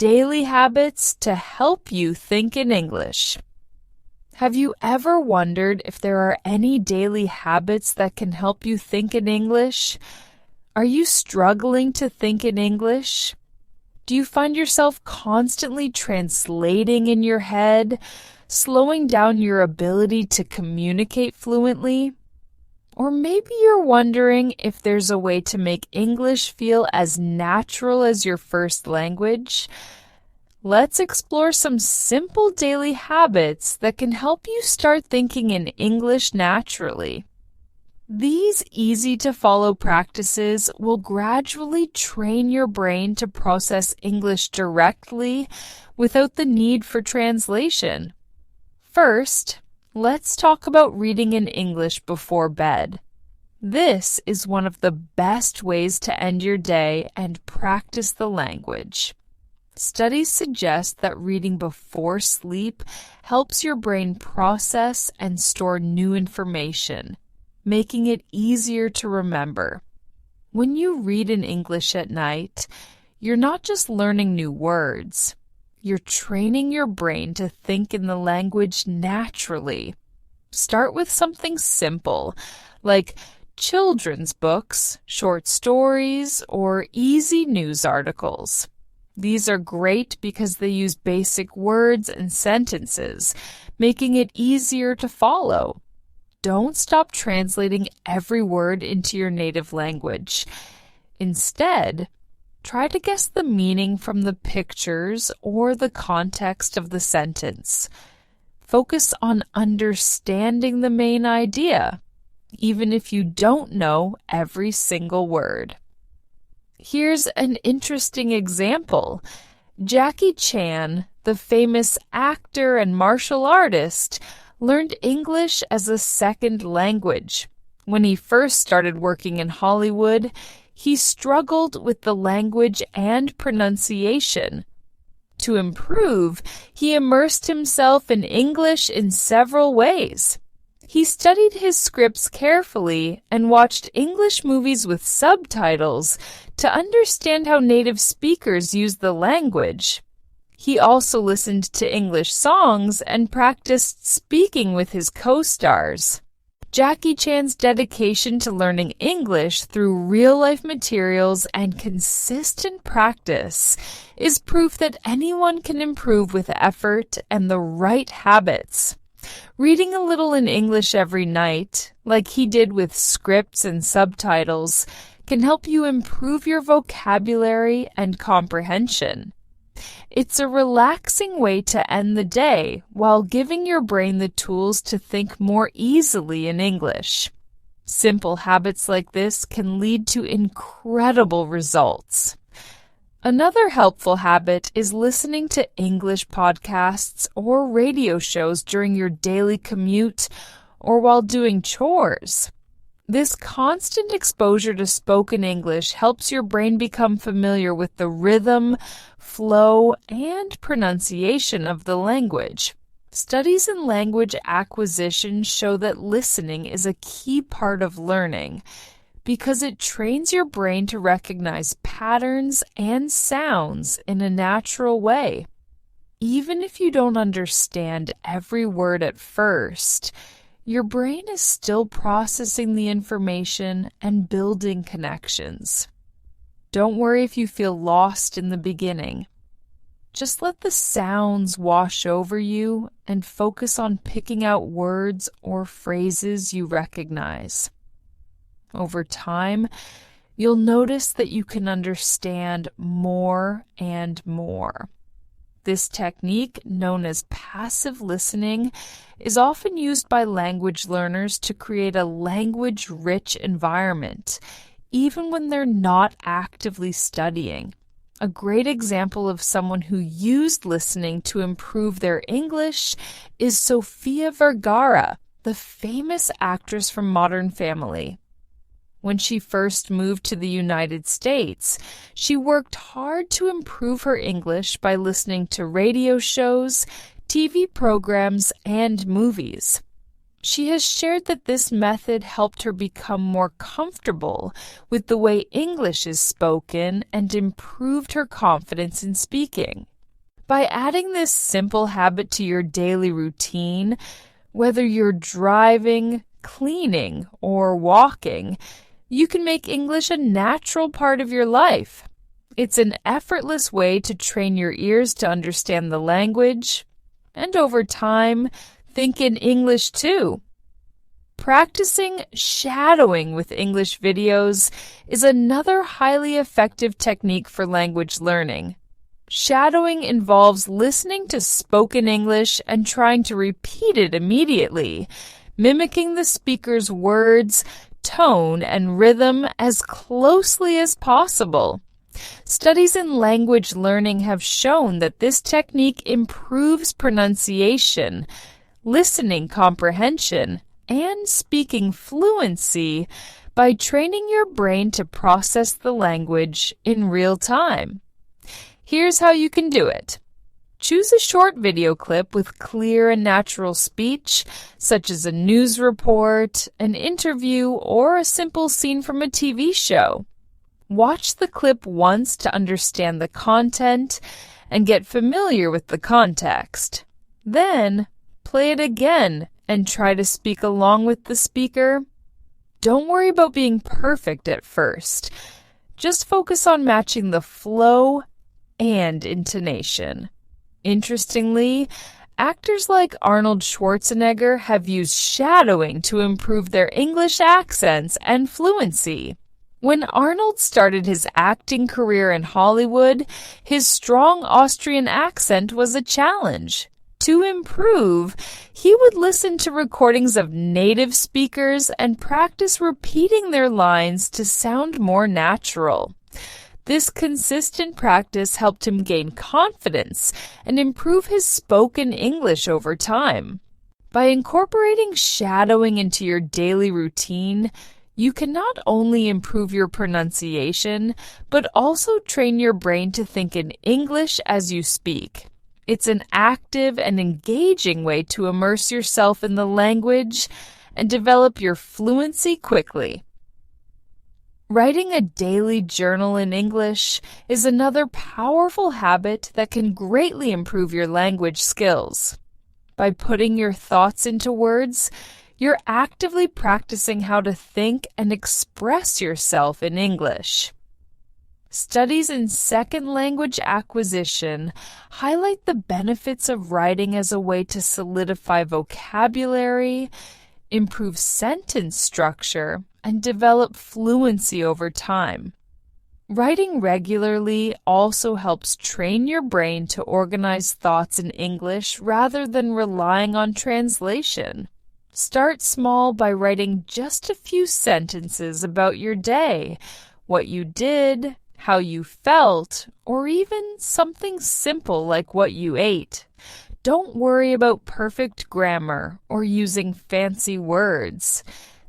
daily habits to help you think in English. Have you ever wondered if there are any daily habits that can help you think in English? Are you struggling to think in English? Do you find yourself constantly translating in your head, slowing down your ability to communicate fluently? Or maybe you're wondering if there's a way to make English feel as natural as your first language. Let's explore some simple daily habits that can help you start thinking in English naturally. These easy-to-follow practices will gradually train your brain to process English directly without the need for translation. First, let's talk about reading in English before bed. This is one of the best ways to end your day and practice the language. Studies suggest that reading before sleep helps your brain process and store new information, making it easier to remember. When you read in English at night, you're not just learning new words. You're training your brain to think in the language naturally. Start with something simple, like children's books, short stories, or easy news articles. These are great because they use basic words and sentences, making it easier to follow. Don't stop translating every word into your native language. Instead, try to guess the meaning from the pictures or the context of the sentence. Focus on understanding the main idea, even if you don't know every single word. Here's an interesting example. Jackie Chan, the famous actor and martial artist, learned English as a second language. When he first started working in Hollywood, he struggled with the language and pronunciation. To improve, he immersed himself in English in several ways. He studied his scripts carefully and watched English movies with subtitles to understand how native speakers use the language. He also listened to English songs and practiced speaking with his co-stars. Jackie Chan's dedication to learning English through real-life materials and consistent practice is proof that anyone can improve with effort and the right habits. Reading a little in English every night, like he did with scripts and subtitles, can help you improve your vocabulary and comprehension. It's a relaxing way to end the day while giving your brain the tools to think more easily in English. Simple habits like this can lead to incredible results. Another helpful habit is listening to English podcasts or radio shows during your daily commute or while doing chores. This constant exposure to spoken English helps your brain become familiar with the rhythm, flow, and pronunciation of the language. Studies in language acquisition show that listening is a key part of learning because it trains your brain to recognize patterns and sounds in a natural way. Even if you don't understand every word at first, your brain is still processing the information and building connections. Don't worry if you feel lost in the beginning. Just let the sounds wash over you and focus on picking out words or phrases you recognize. Over time, you'll notice that you can understand more and more. This technique, known as passive listening, is often used by language learners to create a language-rich environment, even when they're not actively studying. A great example of someone who used listening to improve their English is Sophia Vergara, the famous actress from Modern Family. When she first moved to the United States, she worked hard to improve her English by listening to radio shows, TV programs, and movies. She has shared that this method helped her become more comfortable with the way English is spoken and improved her confidence in speaking. By adding this simple habit to your daily routine, whether you're driving, cleaning, or walking, you can make English a natural part of your life. It's an effortless way to train your ears to understand the language, and over time, think in English too. Practicing shadowing with English videos is another highly effective technique for language learning. Shadowing involves listening to spoken English and trying to repeat it immediately, mimicking the speaker's words, tone, and rhythm as closely as possible. Studies in language learning have shown that this technique improves pronunciation, listening comprehension, and speaking fluency by training your brain to process the language in real time. Here's how you can do it. Choose a short video clip with clear and natural speech, such as a news report, an interview, or a simple scene from a TV show. Watch the clip once to understand the content and get familiar with the context. Then, play it again and try to speak along with the speaker. Don't worry about being perfect at first. Just focus on matching the flow and intonation. Interestingly, actors like Arnold Schwarzenegger have used shadowing to improve their English accents and fluency. When Arnold started his acting career in Hollywood, his strong Austrian accent was a challenge. To improve, he would listen to recordings of native speakers and practice repeating their lines to sound more natural. This consistent practice helped him gain confidence and improve his spoken English over time. By incorporating shadowing into your daily routine, you can not only improve your pronunciation, but also train your brain to think in English as you speak. It's an active and engaging way to immerse yourself in the language and develop your fluency quickly. Writing a daily journal in English is another powerful habit that can greatly improve your language skills. By putting your thoughts into words, you're actively practicing how to think and express yourself in English. Studies in second language acquisition highlight the benefits of writing as a way to solidify vocabulary, improve sentence structure, and develop fluency over time. Writing regularly also helps train your brain to organize thoughts in English rather than relying on translation. Start small by writing just a few sentences about your day, what you did, how you felt, or even something simple like what you ate. Don't worry about perfect grammar or using fancy words.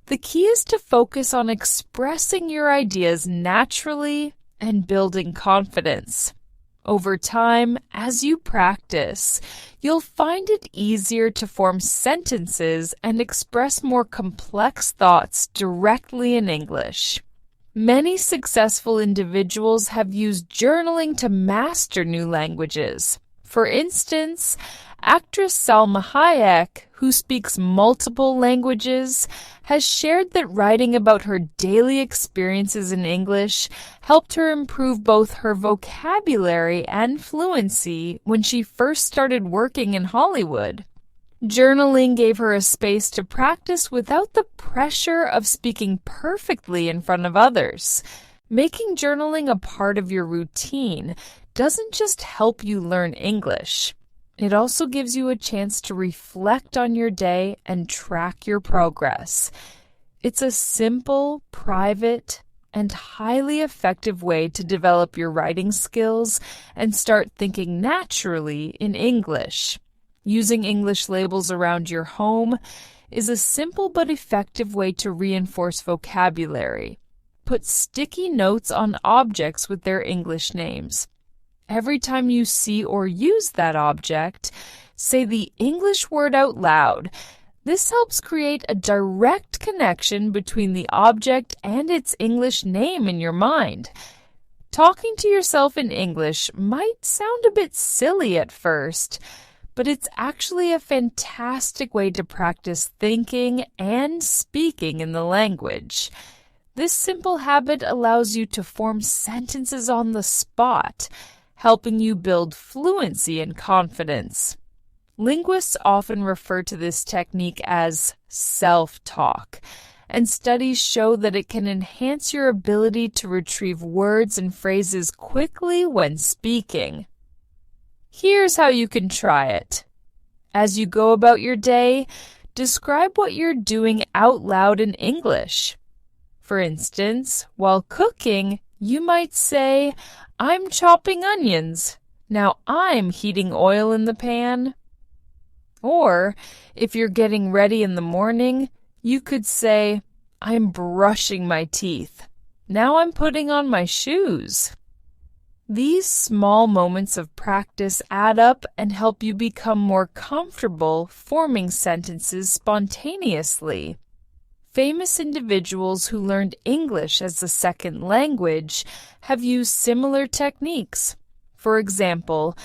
The key is to focus on expressing your ideas naturally and building confidence. Over time, as you practice, you'll find it easier to form sentences and express more complex thoughts directly in English. Many successful individuals have used journaling to master new languages. For instance, actress Salma Hayek, who speaks multiple languages, has shared that writing about her daily experiences in English helped her improve both her vocabulary and fluency when she first started working in Hollywood. Journaling gave her a space to practice without the pressure of speaking perfectly in front of others. Making journaling a part of your routine doesn't just help you learn English. It also gives you a chance to reflect on your day and track your progress. It's a simple, private, and highly effective way to develop your writing skills and start thinking naturally in English. Using English labels around your home is a simple but effective way to reinforce vocabulary. Put sticky notes on objects with their English names. Every time you see or use that object, say the English word out loud. This helps create a direct connection between the object and its English name in your mind. Talking to yourself in English might sound a bit silly at first, but it's actually a fantastic way to practice thinking and speaking in the language. This simple habit allows you to form sentences on the spot, helping you build fluency and confidence. Linguists often refer to this technique as self-talk, and studies show that it can enhance your ability to retrieve words and phrases quickly when speaking. Here's how you can try it. As you go about your day, describe what you're doing out loud in English. For instance, while cooking, you might say, "I'm chopping onions. Now I'm heating oil in the pan." Or, if you're getting ready in the morning, you could say, "I'm brushing my teeth. Now I'm putting on my shoes." These small moments of practice add up and help you become more comfortable forming sentences spontaneously. Famous individuals who learned English as a second language have used similar techniques. For example,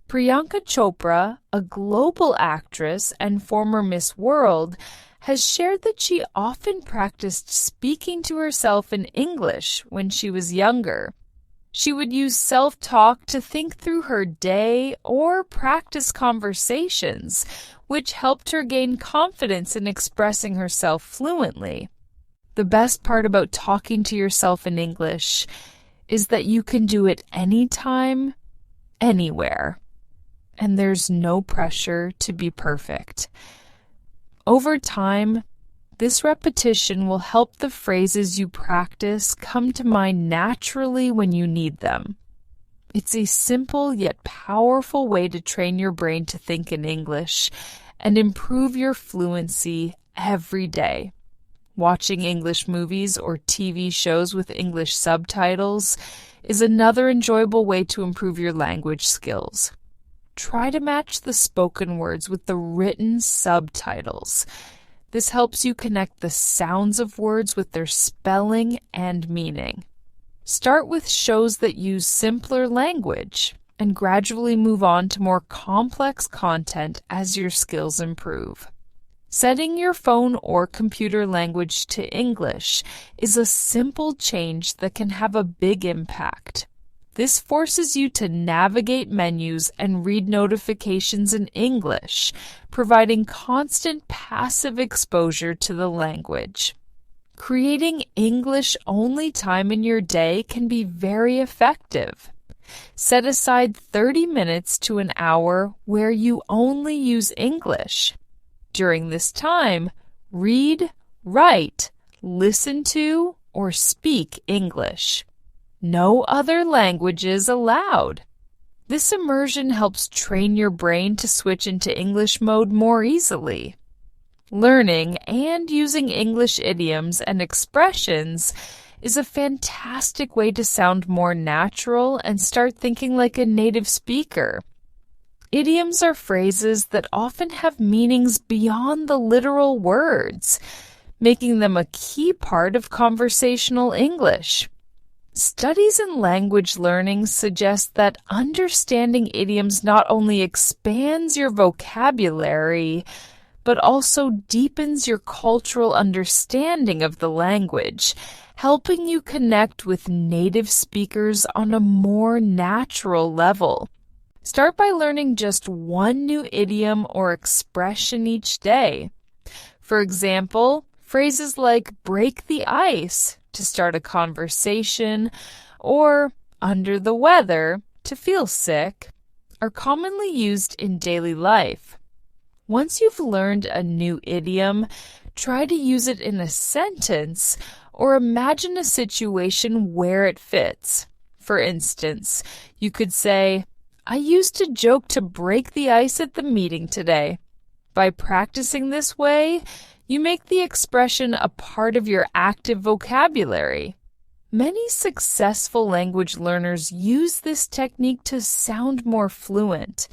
Priyanka Chopra, a global actress and former Miss World, has shared that she often practiced speaking to herself in English when she was younger. She would use self-talk to think through her day or practice conversations, which helped her gain confidence in expressing herself fluently. The best part about talking to yourself in English is that you can do it anytime, anywhere, and there's no pressure to be perfect. Over time, this repetition will help the phrases you practice come to mind naturally when you need them. It's a simple yet powerful way to train your brain to think in English and improve your fluency every day. Watching English movies or TV shows with English subtitles is another enjoyable way to improve your language skills. Try to match the spoken words with the written subtitles. This helps you connect the sounds of words with their spelling and meaning. Start with shows that use simpler language and gradually move on to more complex content as your skills improve. Setting your phone or computer language to English is a simple change that can have a big impact. This forces you to navigate menus and read notifications in English, providing constant passive exposure to the language. Creating English-only time in your day can be very effective. Set aside 30 minutes to an hour where you only use English. During this time, read, write, listen to, or speak English. No other languages allowed. This immersion helps train your brain to switch into English mode more easily. Learning and using English idioms and expressions is a fantastic way to sound more natural and start thinking like a native speaker. Idioms are phrases that often have meanings beyond the literal words, making them a key part of conversational English. Studies in language learning suggest that understanding idioms not only expands your vocabulary, but also deepens your cultural understanding of the language, helping you connect with native speakers on a more natural level. Start by learning just one new idiom or expression each day. For example, phrases like break the ice to start a conversation or under the weather to feel sick are commonly used in daily life. Once you've learned a new idiom, try to use it in a sentence or imagine a situation where it fits. For instance, you could say, "I used to joke to break the ice at the meeting today." By practicing this way, you make the expression a part of your active vocabulary. Many successful language learners use this technique to sound more fluent.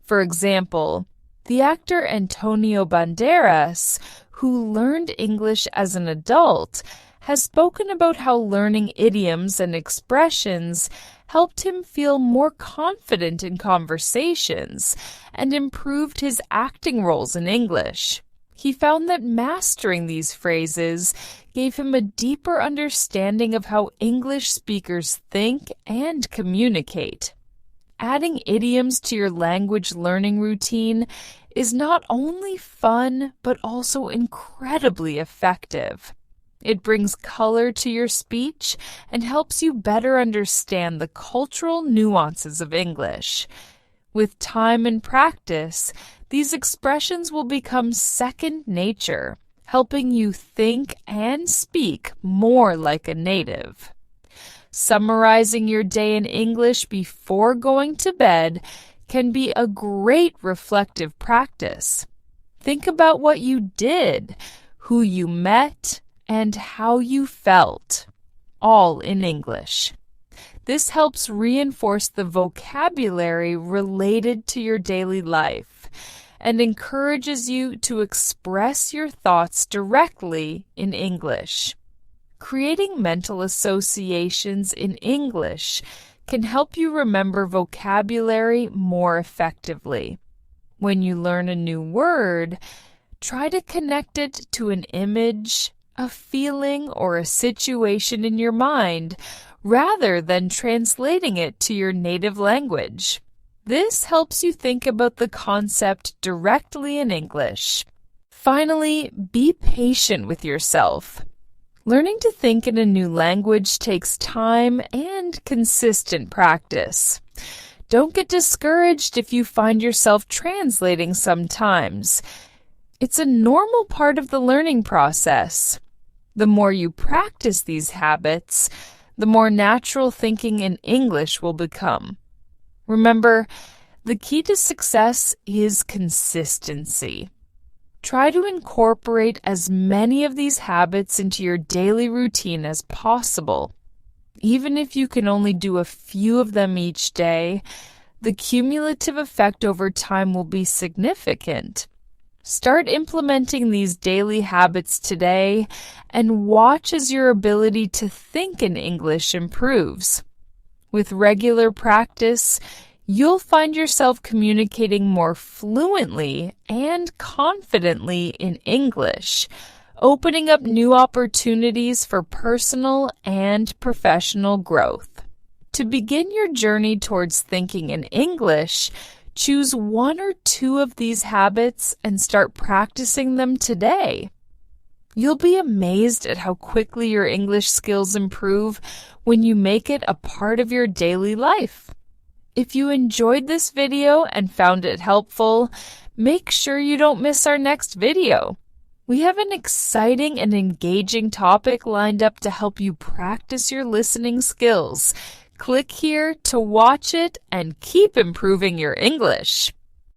For example, the actor Antonio Banderas, who learned English as an adult, has spoken about how learning idioms and expressions helped him feel more confident in conversations and improved his acting roles in English. He found that mastering these phrases gave him a deeper understanding of how English speakers think and communicate. Adding idioms to your language learning routine is not only fun, but also incredibly effective. It brings color to your speech and helps you better understand the cultural nuances of English. With time and practice, these expressions will become second nature, helping you think and speak more like a native. Summarizing your day in English before going to bed can be a great reflective practice. Think about what you did, who you met, and how you felt, all in English. This helps reinforce the vocabulary related to your daily life and encourages you to express your thoughts directly in English. Creating mental associations in English can help you remember vocabulary more effectively. When you learn a new word, try to connect it to an image, a feeling, or a situation in your mind, rather than translating it to your native language. This helps you think about the concept directly in English. Finally, be patient with yourself. Learning to think in a new language takes time and consistent practice. Don't get discouraged if you find yourself translating sometimes. It's a normal part of the learning process. The more you practice these habits, the more natural thinking in English will become. Remember, the key to success is consistency. Try to incorporate as many of these habits into your daily routine as possible. Even if you can only do a few of them each day, the cumulative effect over time will be significant. Start implementing these daily habits today and watch as your ability to think in English improves. With regular practice, you'll find yourself communicating more fluently and confidently in English, opening up new opportunities for personal and professional growth. To begin your journey towards thinking in English, choose one or two of these habits and start practicing them today. You'll be amazed at how quickly your English skills improve when you make it a part of your daily life. If you enjoyed this video and found it helpful, make sure you don't miss our next video. We have an exciting and engaging topic lined up to help you practice your listening skills. Click here to watch it and keep improving your English.